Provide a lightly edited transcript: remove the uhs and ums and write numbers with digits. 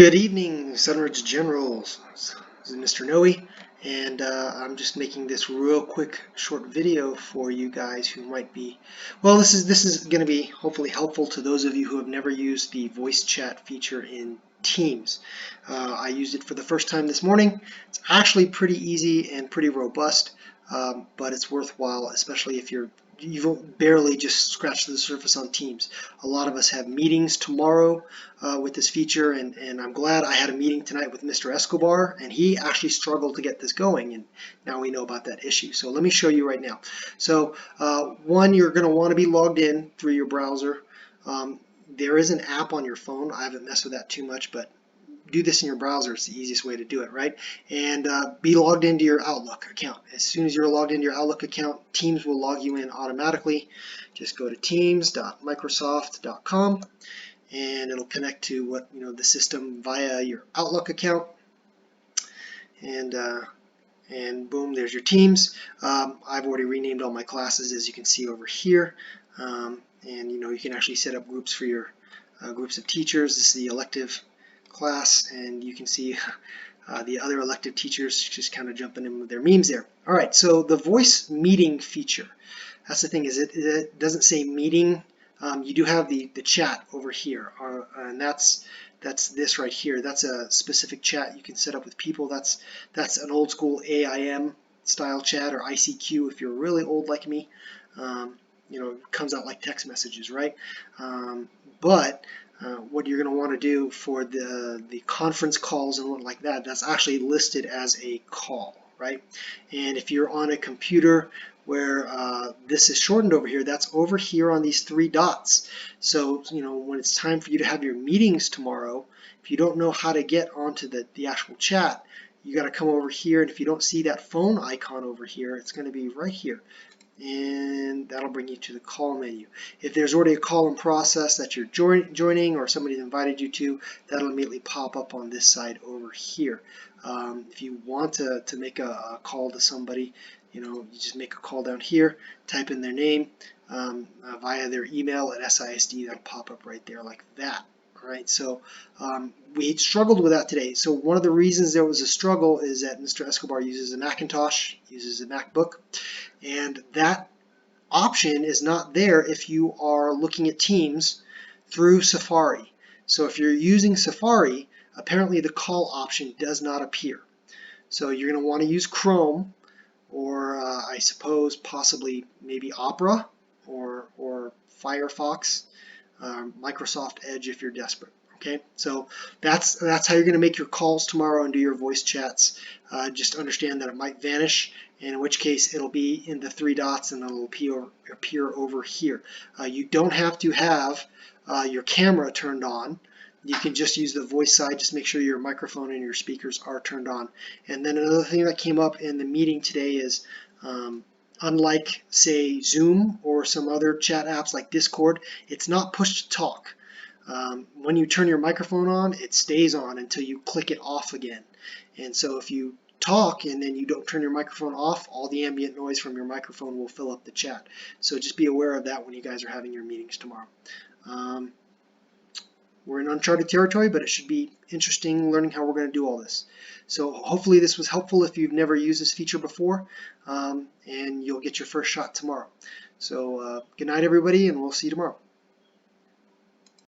Good evening, Sunridge Generals. This is Mr. Noe, and I'm just making this real quick short video for you guys who might be, well, this is going to be hopefully helpful to those of you who have never used the voice chat feature in Teams. I used it for the first time this morning. It's actually pretty easy and pretty robust, but it's worthwhile, especially if you've barely just scratched the surface on Teams. A lot of us have meetings tomorrow with this feature, and I'm glad I had a meeting tonight with Mr. Escobar, and he actually struggled to get this going, and now we know about that issue. So let me show you right now. So one, you're going to want to be logged in through your browser. There is an app on your phone. I haven't messed with that too much, but do this in your browser. It's the easiest way to do it, right? And be logged into your Outlook account. As soon as you're logged into your Outlook account, Teams will log you in automatically. Just go to teams.microsoft.com and it'll connect to the system via your Outlook account. And boom, there's your Teams. I've already renamed all my classes, as you can see over here. And you can actually set up groups for your groups of teachers. This is the elective class, and you can see the other elective teachers just kind of jumping in with their memes there. All right, so the voice meeting feature. That's the thing, is it doesn't say meeting. You do have the chat over here, and that's this right here. That's a specific chat you can set up with people. That's an old school AIM style chat, or ICQ if you're really old like me. It comes out like text messages, right? But what you're going to want to do for the conference calls and what like that, that's actually listed as a call, right? And if you're on a computer where this is shortened over here, that's over here on these three dots. So when it's time for you to have your meetings tomorrow, if you don't know how to get onto the actual chat, you got to come over here, and if you don't see that phone icon over here, it's going to be right here, and that'll bring you to the call menu. If there's already a call in process that you're joining, or somebody's invited you to, that'll immediately pop up on this side over here. If you want to make a call to somebody, you just make a call down here, type in their name via their email at SISD. That'll pop up right there like that. All right, so we struggled with that today. So one of the reasons there was a struggle is that Mr. Escobar uses a Macintosh, uses a MacBook, and that option is not there if you are looking at Teams through Safari. So if you're using Safari, apparently the call option does not appear. So you're going to want to use Chrome, or I suppose possibly maybe Opera or Firefox, Microsoft Edge if you're desperate. Okay, so that's how you're going to make your calls tomorrow and do your voice chats. Just understand that it might vanish, and in which case it'll be in the three dots and it'll appear over here. You don't have to have your camera turned on. You can just use the voice side. Just make sure your microphone and your speakers are turned on. And then another thing that came up in the meeting today is unlike, say, Zoom or some other chat apps like Discord, it's not push to talk. When you turn your microphone on, it stays on until you click it off again. And so if you talk and then you don't turn your microphone off, all the ambient noise from your microphone will fill up the chat. So just be aware of that when you guys are having your meetings tomorrow. We're in uncharted territory, but it should be interesting learning how we're going to do all this. So hopefully this was helpful if you've never used this feature before, and you'll get your first shot tomorrow. So good night, everybody, and we'll see you tomorrow.